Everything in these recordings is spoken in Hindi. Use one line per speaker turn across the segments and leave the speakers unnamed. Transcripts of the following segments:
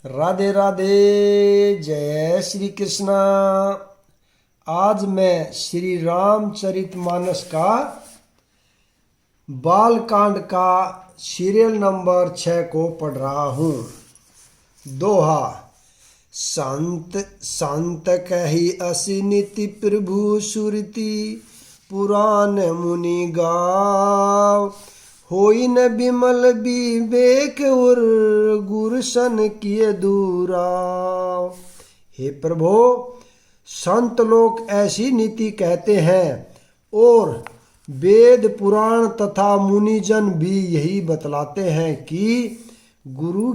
राधे राधे। जय श्री कृष्णा। आज मैं श्री रामचरितमानस का बालकांड का सीरियल नंबर 6 को पढ़ रहा हूँ। दोहा। संत संत कही असि नीति प्रभु सुरति, पुराण मुनि गाव, होई न बिमल विवेक और गुरसन किए दूराव। हे प्रभो, संत लोग ऐसी नीति कहते हैं और वेद पुराण तथा मुनिजन भी यही बतलाते हैं कि गुरु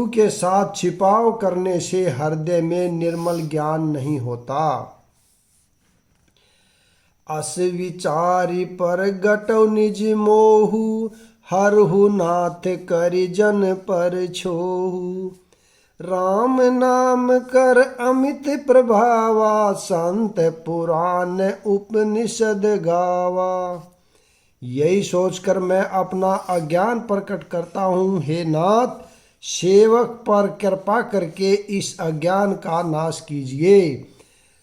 के साथ छिपाव करने से हृदय में निर्मल ज्ञान नहीं होता। अस विचारी पर गटौ निज मोहु, हरहु नाथ करि जन पर छोहु। राम नाम कर अमित प्रभावा, संत पुराण उपनिषद गावा। यही सोचकर मैं अपना अज्ञान प्रकट करता हूँ। हे नाथ, सेवक पर कृपा करके इस अज्ञान का नाश कीजिए।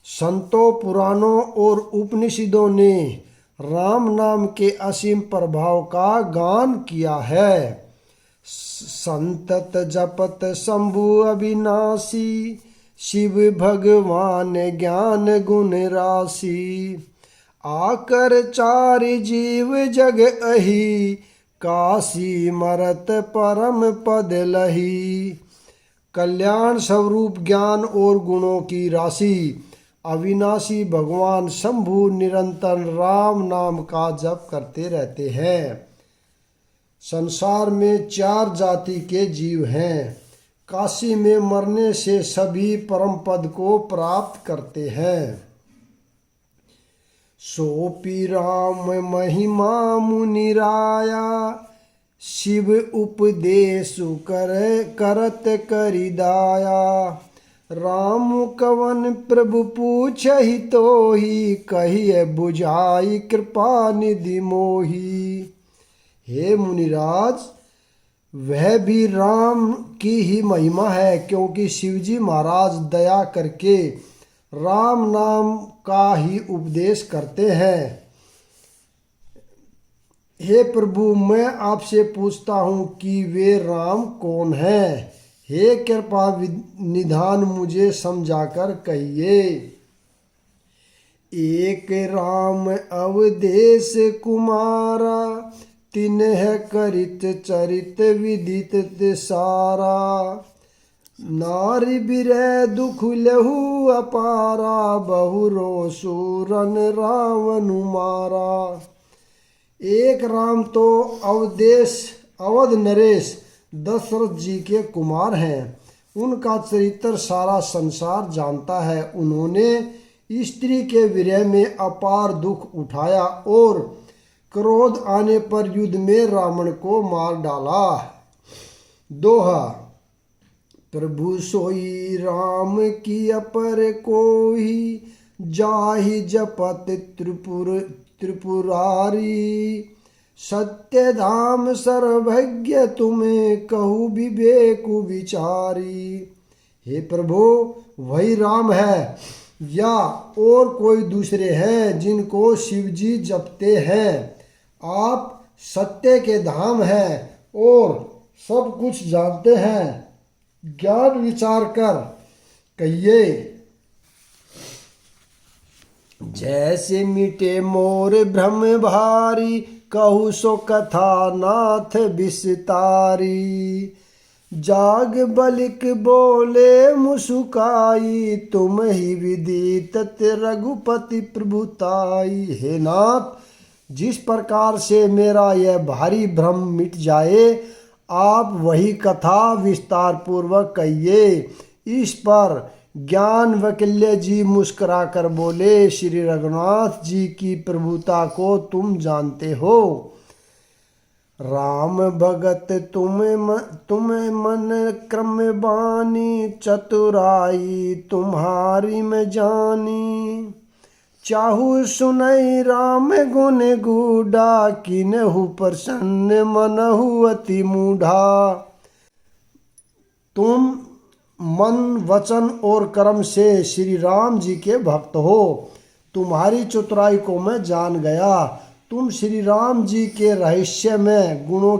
संतों, पुराणों और उपनिषदों ने राम नाम के असीम प्रभाव का गान किया है। संतत जपत शंभु अविनाशी, शिव भगवान ज्ञान गुण राशि। आकर चार जीव जग अही, काशी मरत परम पद लही। कल्याण स्वरूप ज्ञान और गुणों की राशि अविनाशी भगवान शंभु निरंतर राम नाम का जप करते रहते हैं। संसार में 4 जाति के जीव हैं। काशी में मरने से सभी परम पद को प्राप्त करते हैं। सोपी राम महिमा मुनिराया, शिव उपदेश करत करिदाया। राम कवन प्रभु पूछहि तोहि, कहिए बुझाई कृपा निधि मोहि। हे मुनिराज, वह भी राम की ही महिमा है, क्योंकि शिवजी महाराज दया करके राम नाम का ही उपदेश करते हैं। हे प्रभु, मैं आपसे पूछता हूँ कि वे राम कौन हैं? हे कृपा निधान मुझे समझाकर कहिए। एक राम अवधेश कुमारा, तिन्ह करित चरित विदित सारा। नारी बिरह दुख लहु अपारा, बहुरो सूरन रावण मारा। एक राम तो अवध नरेश दशरथ जी के कुमार हैं। उनका चरित्र सारा संसार जानता है। उन्होंने स्त्री के विरह में अपार दुख उठाया और क्रोध आने पर युद्ध में रावण को मार डाला। दोहा। प्रभु सोई राम की अपर कोई, जाहि जपत त्रिपुरारी। सत्य धाम सर्वज्ञ तुम्हें कहु विवेकु विचारी। हे प्रभु, वही राम है या और कोई दूसरे हैं जिनको शिवजी जपते हैं। आप सत्य के धाम हैं और सब कुछ जानते हैं। ज्ञान विचार कर कहिए। जैसे मिटे मोर भ्रम भारी, कहु सो कथा नाथ विस्तारी। जाग बलिक बोले मुसुकाई, तुम ही विदित रघुपति प्रभुताई। हे नाथ, जिस प्रकार से मेरा यह भारी भ्रम मिट जाए, आप वही कथा विस्तार पूर्वक कहिए। इस पर ज्ञान वकल्य जी मुस्कुरा कर बोले, श्री रघुनाथ जी की प्रभुता को तुम जानते हो। राम भगत तुम्हें मन क्रम बानी, चतुराई तुम्हारी में जानी। चाहू सुनई राम गुण गूढ़ा, किन्हु प्रसन्न मनहु अति मूढ़ा। तुम मन वचन और कर्म से श्री राम जी के भक्त हो। तुम्हारी चतुराई को मैं जान गया। तुम श्री राम जी के रहस्य में गुणों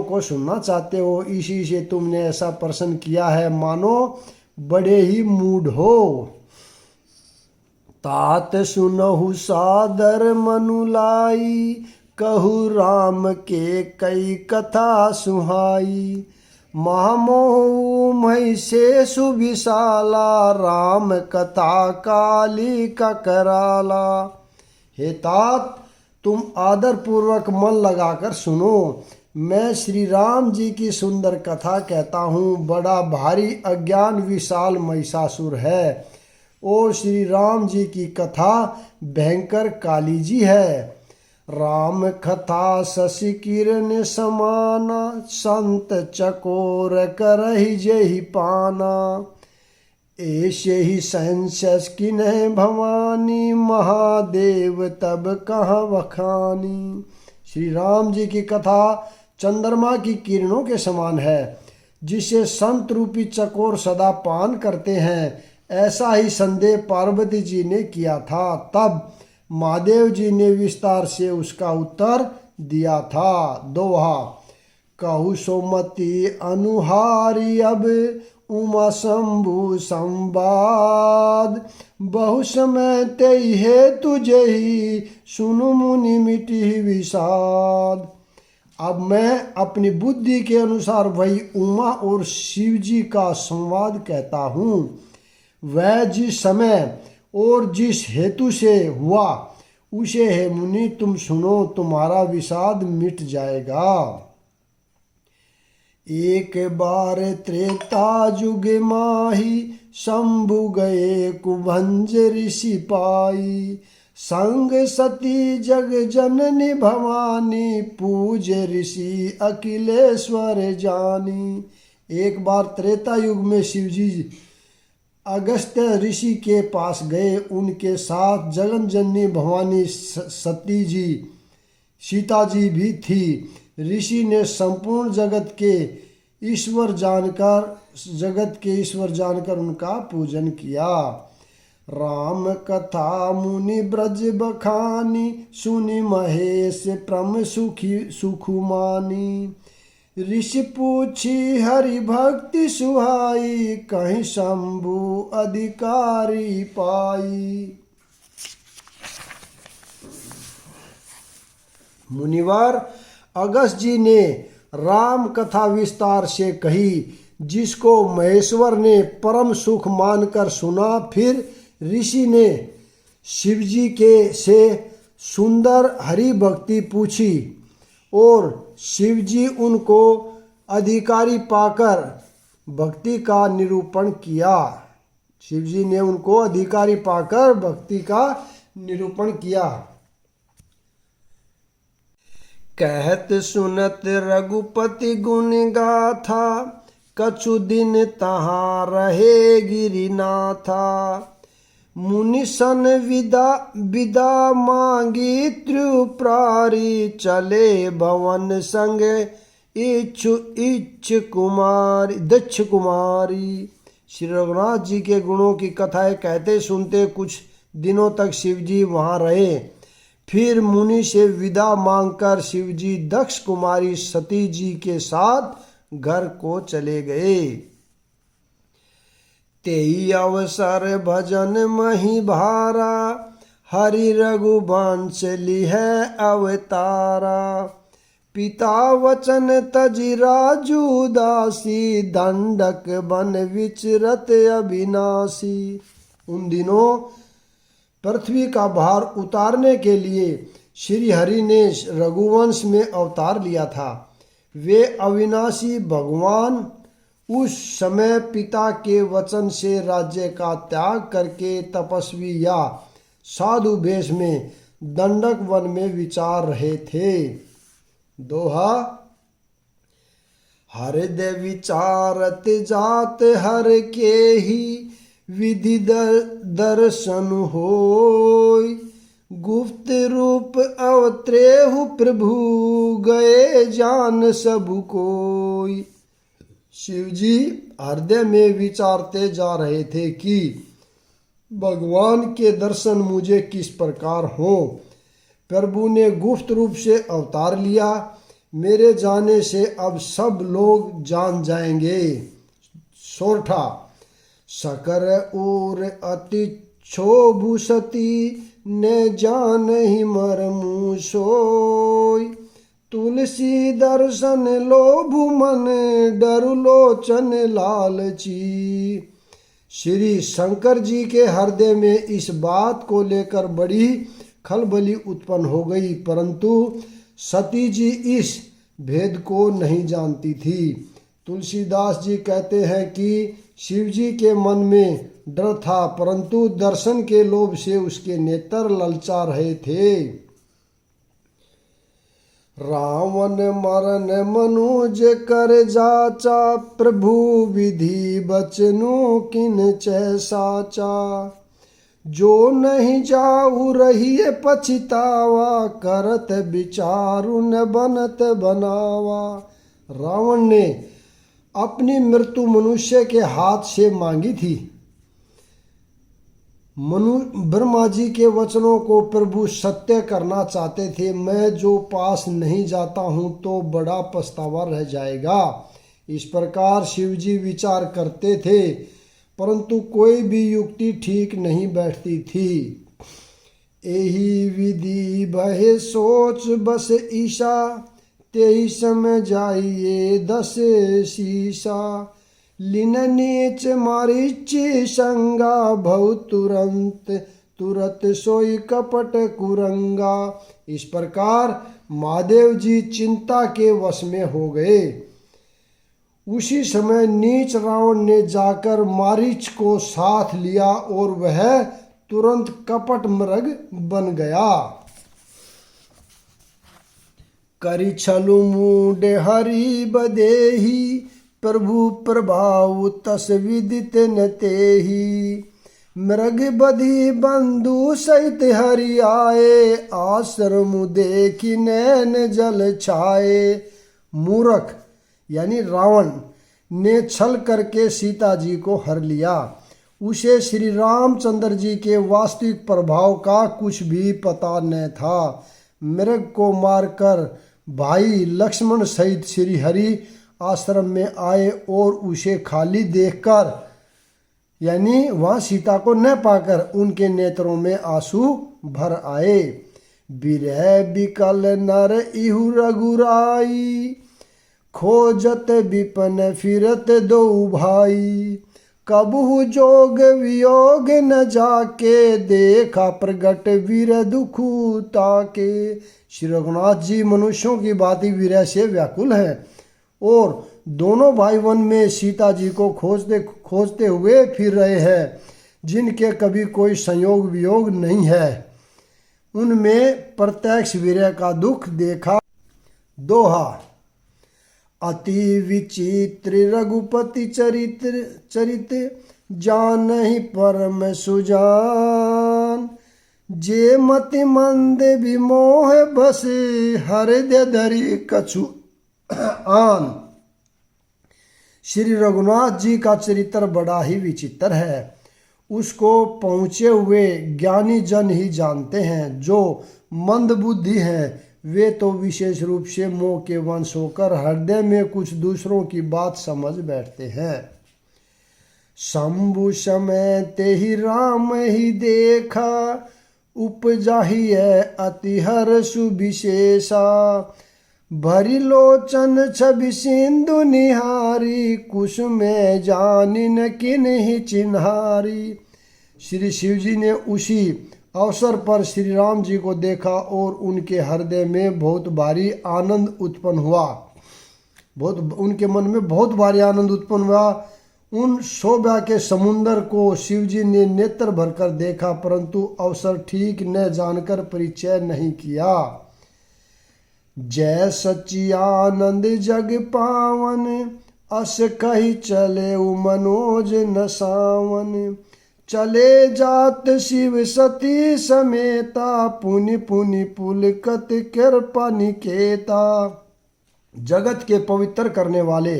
को सुनना चाहते हो, इसी से तुमने ऐसा प्रश्न किया है, मानो बड़े ही मूढ़ हो। तात सुनहु सादर मनु लाई, कहु राम के कई कथा सुहाई। महामोह मई से सुविशाला, राम कथा काली का कराला। हे तात, तुम आदर पूर्वक मन लगाकर सुनो। मैं श्री राम जी की सुंदर कथा कहता हूँ। बड़ा भारी अज्ञान विशाल महिषासुर है और श्री राम जी की कथा भयंकर काली जी है। राम कथा शशि किरण समाना, संत चकोर करहि जेहि पाना। ऐसे ही संशय किन्ह भवानी, महादेव तब कहाँ वखानी। श्री राम जी की कथा चंद्रमा की किरणों के समान है, जिसे संत रूपी चकोर सदा पान करते हैं। ऐसा ही संदेह पार्वती जी ने किया था। तब महादेव जी ने विस्तार से उसका उत्तर दिया था। दोहा। कहु सोमति अनुहारी, अब उमा शंभु संवाद। बहु समय तेहि हेतु जेहि, सुनु मुनि मिटि विषाद। अब मैं अपनी बुद्धि के अनुसार वही उमा और शिव जी का संवाद कहता हूँ। वह जिस समय और जिस हेतु से हुआ, उसे हे मुनि तुम सुनो, तुम्हारा विषाद मिट जाएगा। एक बार त्रेता युग माही, शंभु गए कुभंज ऋषि पाई। संग सती जग जननी भवानी, पूज ऋषि अखिलेश्वर जानी। एक बार त्रेता युग में शिवजी अगस्त्य ऋषि के पास गए। उनके साथ जगन जननी भवानी सती जी, सीता जी भी थी। ऋषि ने संपूर्ण जगत के ईश्वर जानकर उनका पूजन किया। राम कथा मुनि ब्रज बखानी, सुनि महेश प्रम सुखुमानी। ऋषि पूछी हरि भक्ति सुहाई, कहीं शंभु अधिकारी पाई। मुनिवर अगस्त जी ने राम कथा विस्तार से कही, जिसको महेश्वर ने परम सुख मानकर सुना। फिर ऋषि ने शिवजी के से सुंदर हरि भक्ति पूछी और शिवजी उनको अधिकारी पाकर भक्ति का निरूपण किया। शिवजी ने उनको अधिकारी पाकर भक्ति का निरूपण किया। कहत सुनत रघुपति गुण गाथा, कछु दिन तहाँ रहे गिरिनाथा। मुनि सन विदा मांगी त्रिपुरारी, चले भवन संग इच्छ कुमारी दक्ष कुमारी। श्री रघुनाथ जी के गुणों की कथाएं कहते सुनते कुछ दिनों तक शिवजी वहाँ रहे। फिर मुनि से विदा मांगकर शिवजी दक्ष कुमारी सती जी के साथ घर को चले गए। तेई अवसर भजन मही भारा, हरि रघुवंश लिह अवतारा। पिता वचन तजि राजू दासी, दंडक बन विचरत अविनाशी। उन दिनों पृथ्वी का भार उतारने के लिए श्री हरि ने रघुवंश में अवतार लिया था। वे अविनाशी भगवान उस समय पिता के वचन से राज्य का त्याग करके तपस्वी या साधु वेश में दंडक वन में विचार रहे थे। दोहा। हृदय विचारत जात हर के ही, विधि दर्शन होय। गुप्त रूप अवतरेहु प्रभु, गए जान सब कोई। शिव जी हृदय में विचारते जा रहे थे कि भगवान के दर्शन मुझे किस प्रकार हों। प्रभु ने गुप्त रूप से अवतार लिया। मेरे जाने से अब सब लोग जान जाएंगे। सोरठा सकर और अति क्षोभुसती ने जान ही मरमु सोय। तुलसी दर्शन लोभु मन डरु लोचन लालची। श्री शंकर जी के हृदय में इस बात को लेकर बड़ी खलबली उत्पन्न हो गई, परंतु सती जी इस भेद को नहीं जानती थी। तुलसीदास जी कहते हैं कि शिव जी के मन में डर था, परंतु दर्शन के लोभ से उसके नेत्र ललचा रहे थे। रावण मरन मनुज कर जाचा, प्रभु विधि बचनु किन चै साचा। जो नहीं जाऊ रही पछितावा, करत विचारु न बनत बनावा। रावण ने अपनी मृत्यु मनुष्य के हाथ से मांगी थी। ब्रह्मा जी के वचनों को प्रभु सत्य करना चाहते थे। मैं जो पास नहीं जाता हूँ तो बड़ा पछतावा रह जाएगा। इस प्रकार शिव जी विचार करते थे, परंतु कोई भी युक्ति ठीक नहीं बैठती थी। एही विधि बहे सोच बस ईशा, तेई समय जाइए दस शीशा। लिन नीच मारीच संगा, भव तुरंत तुरत सोई कपट कुरंगा। इस प्रकार महादेव जी चिंता के वश में हो गए। उसी समय नीच रावण ने जाकर मारीच को साथ लिया और वह तुरंत कपट मृग बन गया। करी छलु मूड हरि बदेही, प्रभु प्रभाव तस विदित न तेही। मृग बधी बंधु सहित हरि आए, आश्रम देखी नैन जल छाए। मूर्ख यानी रावण ने छल करके सीता जी को हर लिया। उसे श्री रामचंद्र जी के वास्तविक प्रभाव का कुछ भी पता न था। मृग को मारकर भाई लक्ष्मण सहित श्री हरि आश्रम में आए और उसे खाली देखकर यानी वहाँ सीता को न पाकर उनके नेत्रों में आंसू भर आए। बिरह बिकल नर इहु रघुराई, खोजत विपन फिरत दो भाई। कबहु जोग वियोग न जाके, देखा प्रगट वीर दुखु ताके। श्री रघुनाथ जी मनुष्यों की भांति विरह से व्याकुल हैं और दोनों भाई वन में सीता जी को खोजते हुए फिर रहे हैं, जिनके कभी कोई संयोग वियोग नहीं है। उनमें प्रत्यक्ष विरह का दुख देखा। दोहा अति विचित्र रघुपति चरित्र, जानहि परम सुजान। जे मति मंद विमोह बस, हृदय धरि कछु आन। श्री रघुनाथ जी का चरित्र बड़ा ही विचित्र है। उसको पहुँचे हुए ज्ञानी जन ही जानते हैं। जो मंद बुद्धि हैं वे तो विशेष रूप से मोह के वंश होकर हृदय में कुछ दूसरों की बात समझ बैठते हैं। शंभु समय ते ही राम ही देखा, उपजा ही है अति हर्ष विशेषा। भरी लोचन छवि सिंधु निहारी, कुश में जानी न किन ही चिन्हारी। श्री शिव जी ने उसी अवसर पर श्री राम जी को देखा और उनके हृदय में बहुत भारी आनंद उत्पन्न हुआ। उनके मन में बहुत भारी आनंद उत्पन्न हुआ। उन शोभा के समुंदर को शिव जी ने नेत्र भरकर देखा, परंतु अवसर ठीक न जानकर परिचय नहीं किया। जय सच्चिदानंद जग पावन, अस कही चले मनोज न सावन। चले जात शिव सती समेता, पुनि पुनि पुलकत कृपा निकेता। जगत के पवित्र करने वाले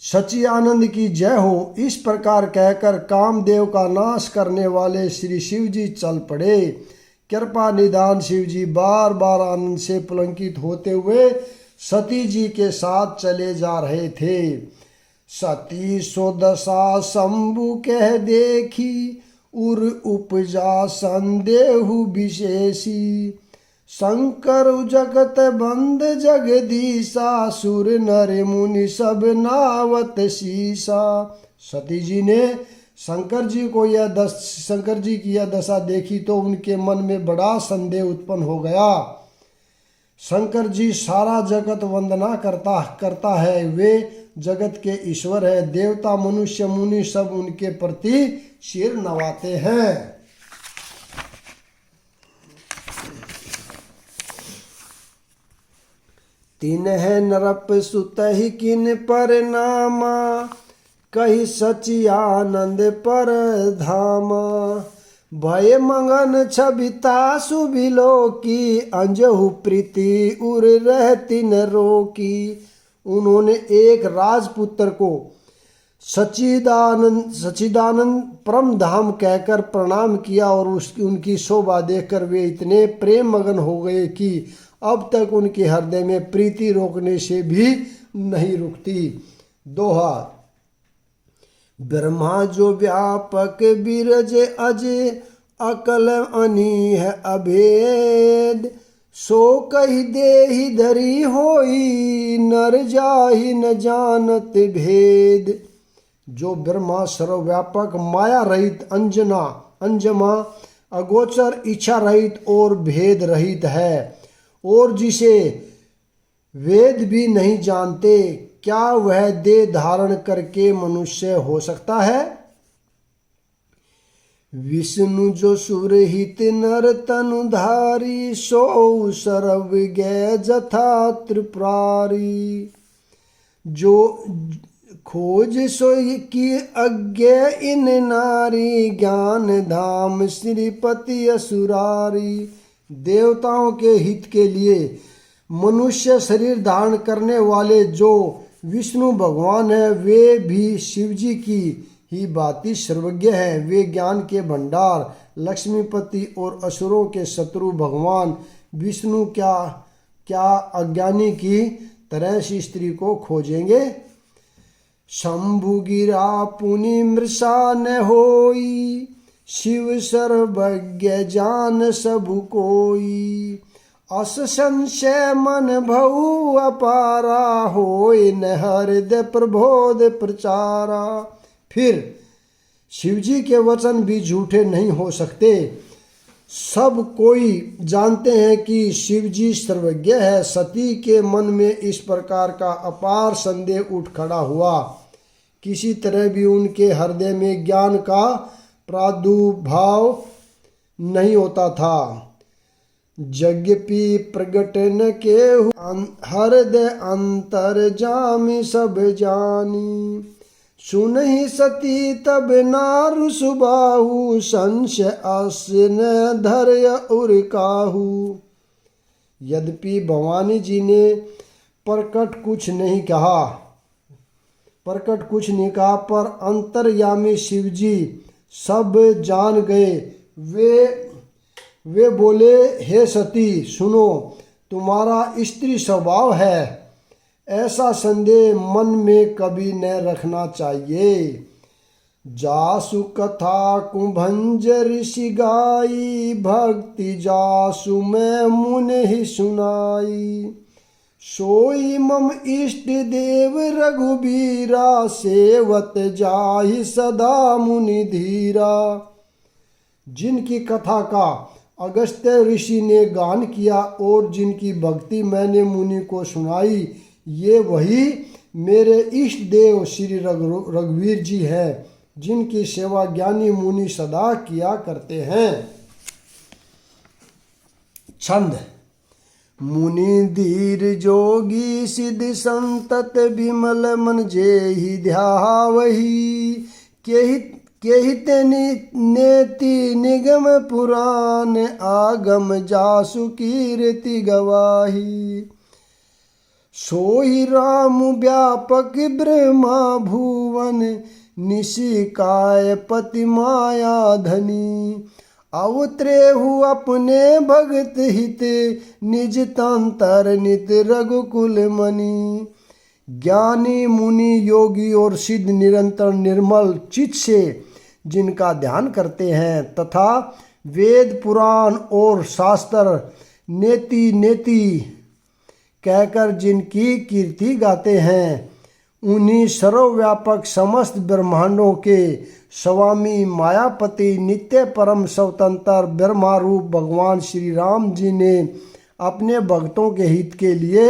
सच्चिदानंद की जय हो। इस प्रकार कहकर कामदेव का नाश करने वाले श्री शिव जी चल पड़े। कृपा निधान शिव जी बार बार आनंद से पुलंकित होते हुए सती जी के साथ चले जा रहे थे। सती सो दशा शंभु कह देखी, उर उपजा संदेहु विशेषी। शंकर जगत बंद जगदीशा, सुर नर मुनि सब नावत शीशा। सती जी ने शंकर जी की यह दशा देखी तो उनके मन में बड़ा संदेह उत्पन्न हो गया। शंकर जी सारा जगत वंदना करता है, वे जगत के ईश्वर है। देवता मनुष्य मुनि सब उनके प्रति सिर नवाते हैं। तिन्ह नरप सुतहि किन पर नामा, कही सचियानंद पर धामा। भय मंगन छबिता सुबिलो की, अंजहु प्रीति उर रहती न रोकी। उन्होंने एक राजपुत्र को सच्चिदानंद परम धाम कहकर प्रणाम किया और उनकी शोभा देखकर वे इतने प्रेम मगन हो गए कि अब तक उनके हृदय में प्रीति रोकने से भी नहीं रुकती। दोहा। ब्रह्मा जो व्यापक बिरज अजय, अकल अनीह अभेद। सो कही देहि धरी होई, नर जाहि न जानत भेद। जो ब्रह्मा सर्वव्यापक माया रहित अंजमा अगोचर इच्छा रहित और भेद रहित है, और जिसे वेद भी नहीं जानते, क्या वह देह धारण करके मनुष्य हो सकता है। विष्णु जो सुरहित नर तनुधारी, सो सर्वज्ञ जथा त्रिपुरारी। जो खोज सोई की अज्ञ इन नारी, ज्ञान धाम श्रीपति असुरारी। देवताओं के हित के लिए मनुष्य शरीर धारण करने वाले जो विष्णु भगवान है, वे भी शिव जी की ही बाती सर्वज्ञ है। वे ज्ञान के भंडार, लक्ष्मीपति और असुरों के शत्रु भगवान विष्णु क्या अज्ञानी की तरह सी स्त्री को खोजेंगे। शंभु गिरा पुनि मृषा न होई, शिव सर्वज्ञ जान सबु कोई। अस संशय मन भऊ अपारा, होय न हृदय प्रबोध प्रचारा। फिर शिव जी के वचन भी झूठे नहीं हो सकते। सब कोई जानते हैं कि शिव जी सर्वज्ञ है। सती के मन में इस प्रकार का अपार संदेह उठ खड़ा हुआ। किसी तरह भी उनके हृदय में ज्ञान का प्रादुर्भाव नहीं होता था। यज्ञपि प्रगट न केहु, हृदय अंतर जामि सब जानी। सुनहि सती तब नारु सुबाहु, संशय अस न धर्य उर काहू। यद्यपि भवानी जी ने प्रकट कुछ नहीं कहा, पर अंतर्यामी शिव जी सब जान गए। वे बोले, हे सती सुनो, तुम्हारा स्त्री स्वभाव है, ऐसा संदेह मन में कभी न रखना चाहिए। जासु कथा कुंभंज ऋषि गाई, भक्ति जासु मैं मुनि ही सुनाई। सोई मम इष्ट देव रघुबीरा, सेवत जाहि सदा मुनि धीरा। जिनकी कथा का अगस्त्य ऋषि ने गान किया और जिनकी भक्ति मैंने मुनि को सुनाई, ये वही मेरे इष्ट देव श्री रघुवीर जी हैं, जिनकी सेवा ज्ञानी मुनि सदा किया करते हैं। छंद। मुनि धीर जोगी सिद्ध संतत, विमल मन जेहि ध्यावहि। केहित नेति निगम पुराण, आगम जासु कीर्ति गवाही। सोई राम व्यापक ब्रह्मा भुवन, निशिकाय पति माया धनी। अवतरेहु अपने भगत हित, निज तंतर नित रघुकुल मणि। ज्ञानी मुनि योगी और सिद्ध निरंतर निर्मल चित्त से जिनका ध्यान करते हैं तथा वेद पुराण और शास्त्र नेति नेति कहकर जिनकी कीर्ति गाते हैं, उन्हीं सर्वव्यापक समस्त ब्रह्मांडों के स्वामी मायापति नित्य परम स्वतंत्र ब्रह्मा रूप भगवान श्री राम जी ने अपने भक्तों के हित के लिए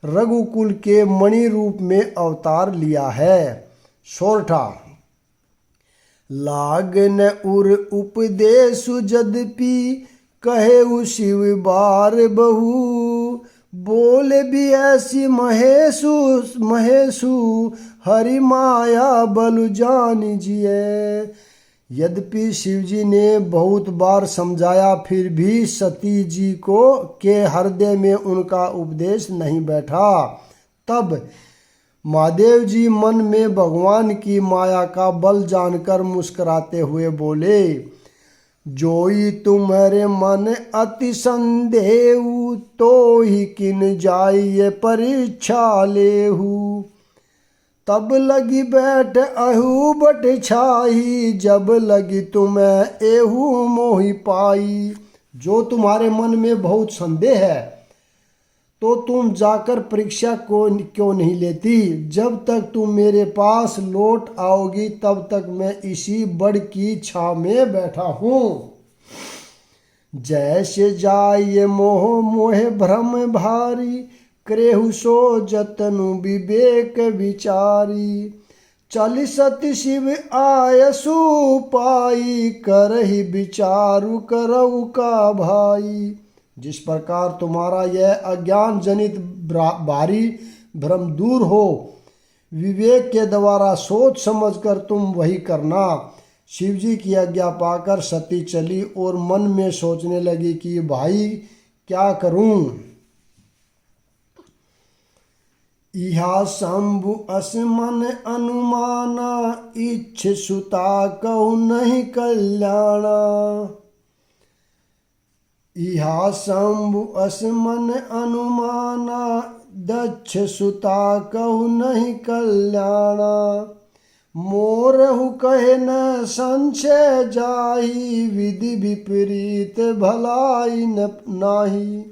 रघुकुल के मणि रूप में अवतार लिया है। सोरठा। लागन उर उपदेशु जदपि, कहे शिव बार बहु। बोले भी ऐसी महेशु महेशु, हरि माया बलु जान जिये। यद्यपि शिव जी ने बहुत बार समझाया, फिर भी सती जी को के हृदय में उनका उपदेश नहीं बैठा। तब महादेव जी मन में भगवान की माया का बल जानकर मुस्कुराते हुए बोले, जोई तुम्हारे मन अति संदेहु, तो ही किन जाइए परीक्षा लेहु। तब लगी बैठ अहू बट छाई, जब लगी तुम्हें एहू मोहि पाई। जो तुम्हारे मन में बहुत संदेह है, तो तुम जाकर परीक्षा को क्यों नहीं लेती। जब तक तुम मेरे पास लौट आओगी, तब तक मैं इसी बड़ की छाव में बैठा हूँ। जैसे जाइए मोह मोह भ्रम भारी, करेहु सो जतनु विवेक विचारी। चल सति शिव आयसु पाई, करहि विचारु करऊ का भाई। जिस प्रकार तुम्हारा यह अज्ञान जनित भारी भ्रम दूर हो, विवेक के द्वारा सोच समझकर तुम वही करना। शिवजी की आज्ञा पाकर सती चली और मन में सोचने लगी कि भाई क्या करूं। इहा शंभु असमन अनुमाना, इच्छ सुता कहु नहीं कल्याणा। इहा शंभु असमन अनुमाना, दक्ष सुता कहु नहीं कल्याणा। मोरहु कहे न संशय जाही, विधि विपरीत भलाई न नाही।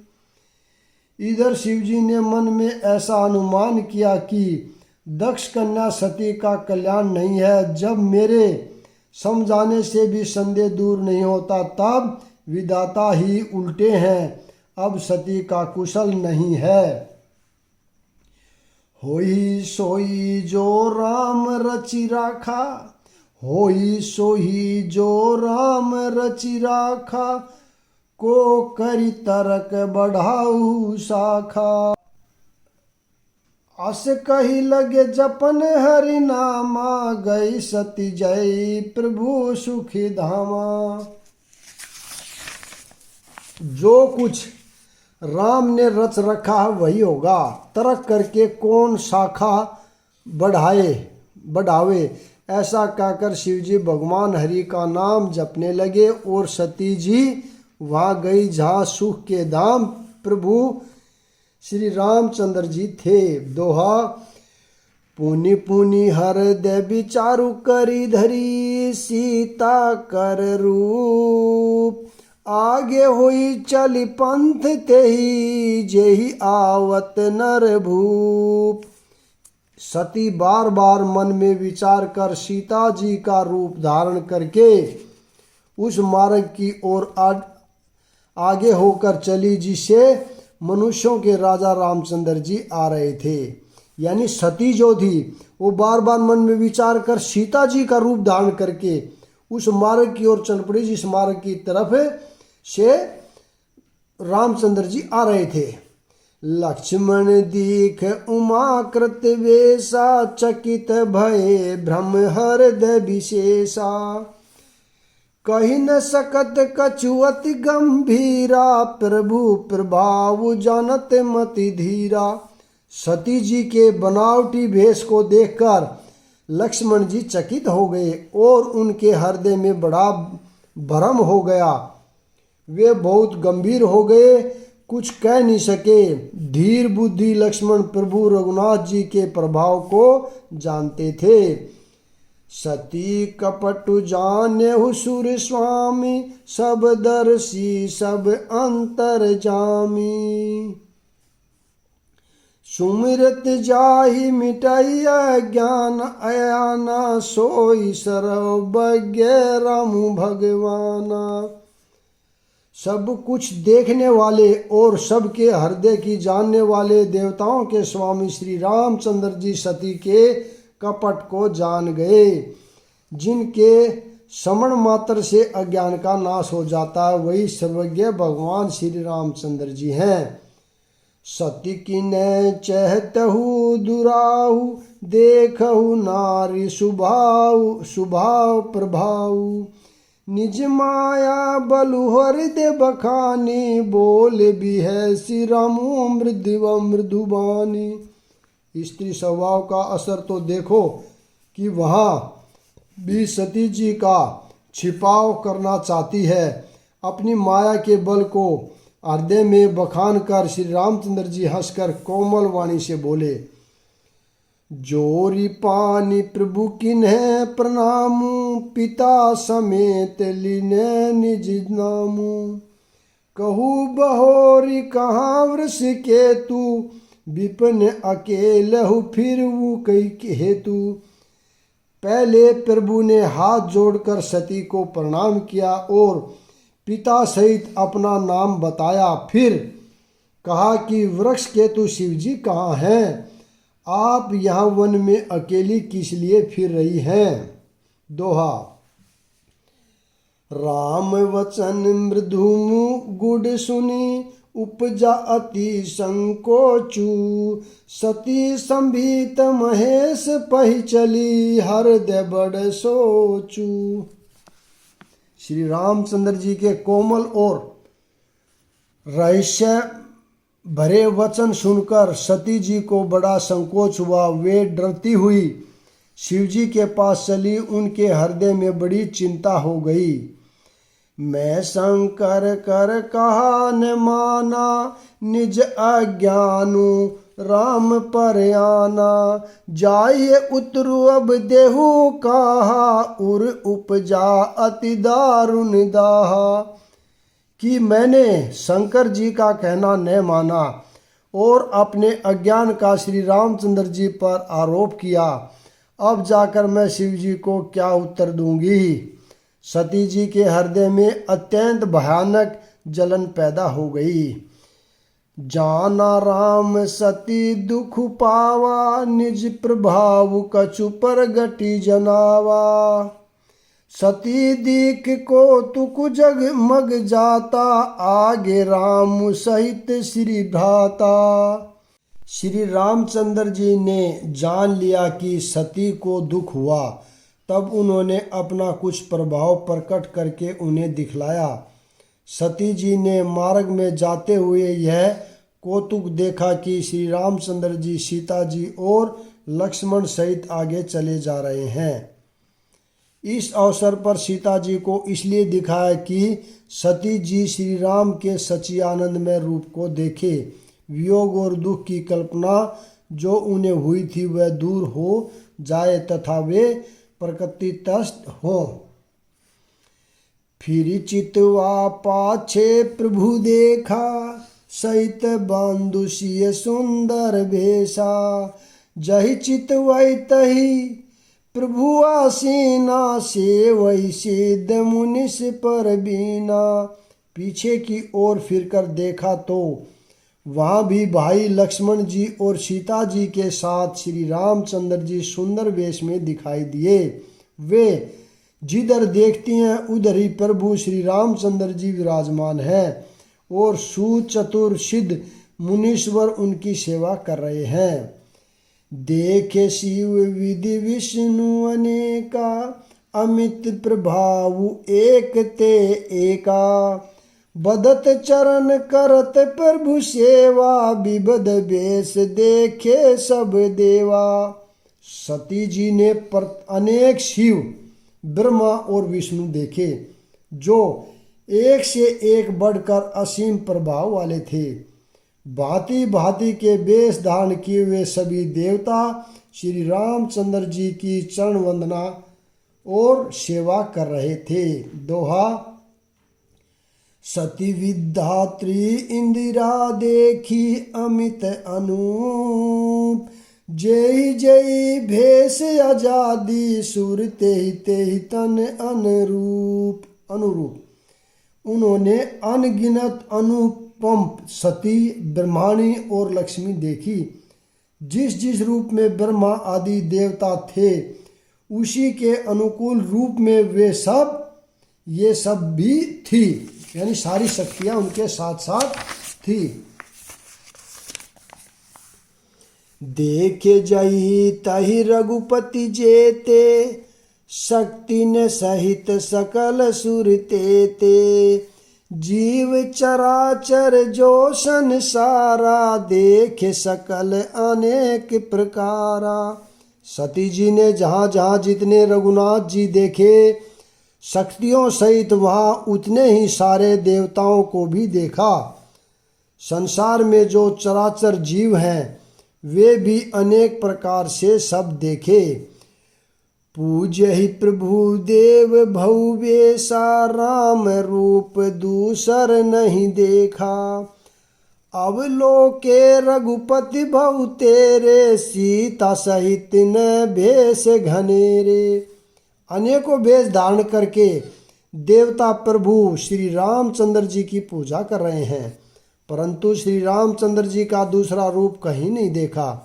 इधर शिवजी ने मन में ऐसा अनुमान किया कि दक्ष कन्या सती का कल्याण नहीं है। जब मेरे समझाने से भी संदेह दूर नहीं होता, तब विधाता ही उल्टे हैं। अब सती का कुशल नहीं है। होई सोई जो राम रचि राखा, होई सोई जो राम रचि राखा। को करी तरक बढ़ाऊ शाखा। अस कही लगे जपन हरि नामा, गई सती जय प्रभु सुखी धामा। जो कुछ राम ने रच रखा है वही होगा, तर्क करके कौन शाखा बढ़ावे। ऐसा कहकर शिवजी भगवान हरि का नाम जपने लगे और सती जी वहाँ गई जहाँ सुख के धाम प्रभु श्री रामचंद्र जी थे। दोहा। पुनि पुनि हृदय विचारु करी धरी, सीता कर रूप। आगे हुई चली पंथ तेही, जेही आवत नर भूप। सती बार बार मन में विचार कर सीता जी का रूप धारण करके उस मार्ग की ओर आगे होकर चली जिसे मनुष्यों के राजा रामचंद्र जी आ रहे थे। यानी सती जो थी वो बार बार मन में विचार कर सीता जी का रूप धारण करके उस मार्ग की ओर चल पड़ी जिस मार्ग की तरफ से रामचंद्र जी आ रहे थे। लक्ष्मण दीख उमा कृत वेशा, चकित भये भ्रम हृदय विशेषा। कही न सकत कछुअति गंभीरा, प्रभु प्रभाव जानत मति धीरा। सती जी के बनावटी भेष को देखकर लक्ष्मण जी चकित हो गए और उनके हृदय में बड़ा भ्रम हो गया। वे बहुत गंभीर हो गए, कुछ कह नहीं सके। धीर बुद्धि लक्ष्मण प्रभु रघुनाथ जी के प्रभाव को जानते थे। सती कपटु जानेहु सुर स्वामी, सब दर्शी सब अंतर जामी। सुमिरत जाहि मिटाई ज्ञान अयाना, सोई सर्वज्ञ राम भगवाना। सब कुछ देखने वाले और सबके हृदय की जानने वाले देवताओं के स्वामी श्री रामचंद्र जी सती के कपट को जान गए। जिनके श्रवण मात्र से अज्ञान का नाश हो जाता है, वही सर्वज्ञ भगवान श्री रामचंद्र जी हैं। सती किन्हीं चहतहु दुराहु, देखहु नारी सुभाव प्रभाऊ। निज माया बलु हृदय बखानी, बोले भी है श्री रामु मृदुबानी। स्त्री स्वभाव का असर तो देखो कि वहाँ भी सती जी का छिपाव करना चाहती है। अपनी माया के बल को हृदय में बखान कर श्री रामचंद्र जी हंसकर कोमल वाणी से बोले, जोरी पानी प्रभु किन्हे प्रणामु, पिता समेत लीने निज नामु। कहू बहोरी कहाँ वृष केतु, विपिन अकेलहु फिरऊ कई हेतु। पहले प्रभु ने हाथ जोड़कर सती को प्रणाम किया और पिता सहित अपना नाम बताया। फिर कहा कि वृक्ष केतु शिवजी कहाँ हैं? आप यहाँ वन में अकेली किस लिए फिर रही हैं? दोहा। राम वचन मृदुमु गुड सुनी, उपजा अति संकोचू। सती संभीत महेश पही चली, हृदय बड़ सोचू। श्री रामचंद्र जी के कोमल और रहस्य भरे वचन सुनकर सती जी को बड़ा संकोच हुआ। वे डरती हुई शिवजी के पास चली। उनके हृदय में बड़ी चिंता हो गई। मैं शंकर कर कहा न माना, निज अज्ञानु राम पर आना। जाइए उतरु अब देहु कहा, उर उपजा अति दारुण दाहा। कि मैंने शंकर जी का कहना न माना और अपने अज्ञान का श्री रामचंद्र जी पर आरोप किया। अब जाकर मैं शिव जी को क्या उत्तर दूंगी? सती जी के हृदय में अत्यंत भयानक जलन पैदा हो गई। जाना राम सती दुख पावा, निज प्रभाव कछु प्रगति जनावा। सती दीख को तुक जग मग जाता, आगे राम सहित श्री भ्राता। श्री रामचंद्र जी ने जान लिया कि सती को दुख हुआ। तब उन्होंने अपना कुछ प्रभाव प्रकट करके उन्हें दिखलाया। सती जी ने मार्ग में जाते हुए यह कौतुक देखा कि श्री रामचंद्र जी सीता जी और लक्ष्मण सहित आगे चले जा रहे हैं। इस अवसर पर सीता जी को इसलिए दिखाया कि सती जी श्री राम के सच्चिदानंदमय रूप को देखे। वियोग और दुख की कल्पना जो उन्हें हुई थी वह दूर हो जाए तथा वे प्रकृतितस्त हो। फिर चितवा पाछे प्रभु देखा, सहित बांधुषिय सुंदर भेषा। जहि चितवै तहि प्रभु आसीना, से वही सिद्ध मुनिस पर बीना। पीछे की ओर फिरकर देखा तो वहाँ भी भाई लक्ष्मण जी और सीता जी के साथ श्री रामचंद्र जी सुंदर वेश में दिखाई दिए। वे जिधर देखती हैं उधर ही प्रभु श्री रामचंद्र जी विराजमान हैं और सुचतुर सिद्ध मुनीश्वर उनकी सेवा कर रहे हैं। देखे शिव विधि विष्णु अनेका, अमित प्रभाव एक ते एका। बदत चरण करत प्रभु सेवा, विबद बेश देखे सब देवा। सती जी ने अनेक शिव, ब्रह्मा और विष्णु देखे, जो एक से एक बढ़कर असीम प्रभाव वाले थे। भांति भांति के वेश धारण किए हुए सभी देवता श्री रामचंद्र जी की चरण वंदना और सेवा कर रहे थे। दोहा। सती विधात्री इंदिरा देखी अमित अनूप, जय जय भेष आजादी सुर तेहि तन अनुरूप। उन्होंने अनगिनत अनुपम सती, ब्रह्माणी और लक्ष्मी देखी। जिस जिस रूप में ब्रह्मा आदि देवता थे, उसी के अनुकूल रूप में ये सब भी थी, यानी सारी शक्तियां उनके साथ साथ थी। देखे जही तही रघुपति जेते, शक्ति न सहित सकल सुर तेते। जीव चराचर जो संसारा, देखे सकल अनेक प्रकारा। सती जी ने जहाँ जहाँ जितने रघुनाथ जी देखे, शक्तियों सहित वहाँ उतने ही सारे देवताओं को भी देखा। संसार में जो चराचर जीव हैं, वे भी अनेक प्रकार से सब देखे। पूज्य ही प्रभु देव भव्यसा, राम रूप दूसर नहीं देखा। अवलोके रघुपति भव तेरे, सीता सहित न भेष घनेरे। अनेकों भेष धारण करके देवता प्रभु श्री रामचंद्र जी की पूजा कर रहे हैं, परंतु श्री रामचंद्र जी का दूसरा रूप कहीं नहीं देखा।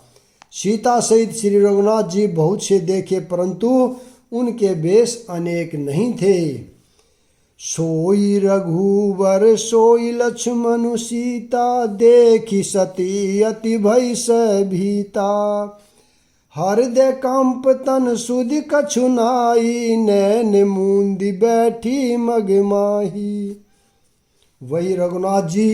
सीता सहित श्री रघुनाथ जी बहुत से देखे, परंतु उनके वेश अनेक नहीं थे। सोई रघुवर सोई लक्ष्मण सीता, देखी सती अति भय से भीता। हृदय कंप तन सुधि कछु नाई, नैन मूंदी बैठी मगमाही। वही रघुनाथ जी,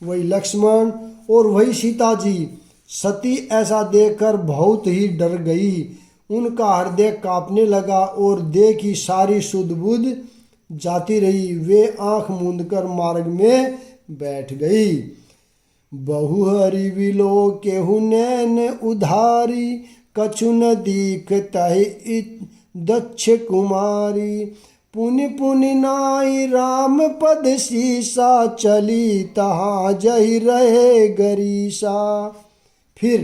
वही लक्ष्मण और वही सीता जी। सती ऐसा देखकर बहुत ही डर गई। उनका हृदय कांपने लगा और देह की सारी सुध बुध जाती रही। वे आंख मूंदकर मार्ग में बैठ गई। बहुहरि विलो केहू नैन उधारी, कछु न दीखतहि दक्ष कुमारी। पुनि पुनि नाई राम पद सीसा, चली तहाँ जही रहे गरीसा। फिर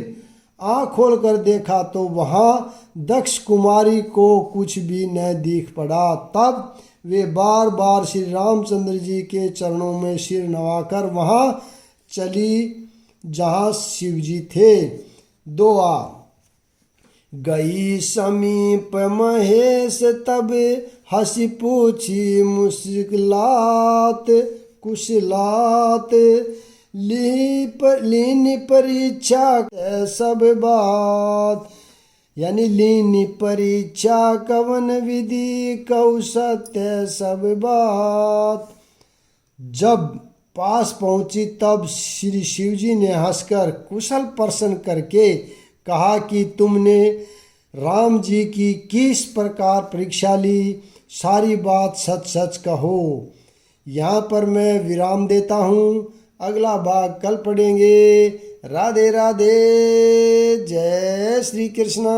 आँख खोल कर देखा तो वहाँ दक्ष कुमारी को कुछ भी न दिख पड़ा। तब वे बार बार श्री रामचंद्र जी के चरणों में सिर नवाकर वहाँ चली जहाँ शिव जी थे। दोआ। गई समीप महेश तब, हंसी पूछी मुस्कुलात कुशलात। लीनी परीक्षा सब बात, यानी लीनी परीक्षा कवन विधि, कौ सत्य सब बात। जब पास पहुंची तब श्री शिव जी ने हंसकर कुशल प्रश्न करके कहा कि तुमने राम जी की किस प्रकार परीक्षा ली, सारी बात सच सच कहो। यहाँ पर मैं विराम देता हूँ, अगला भाग कल पढ़ेंगे। राधे राधे, जय श्री कृष्णा।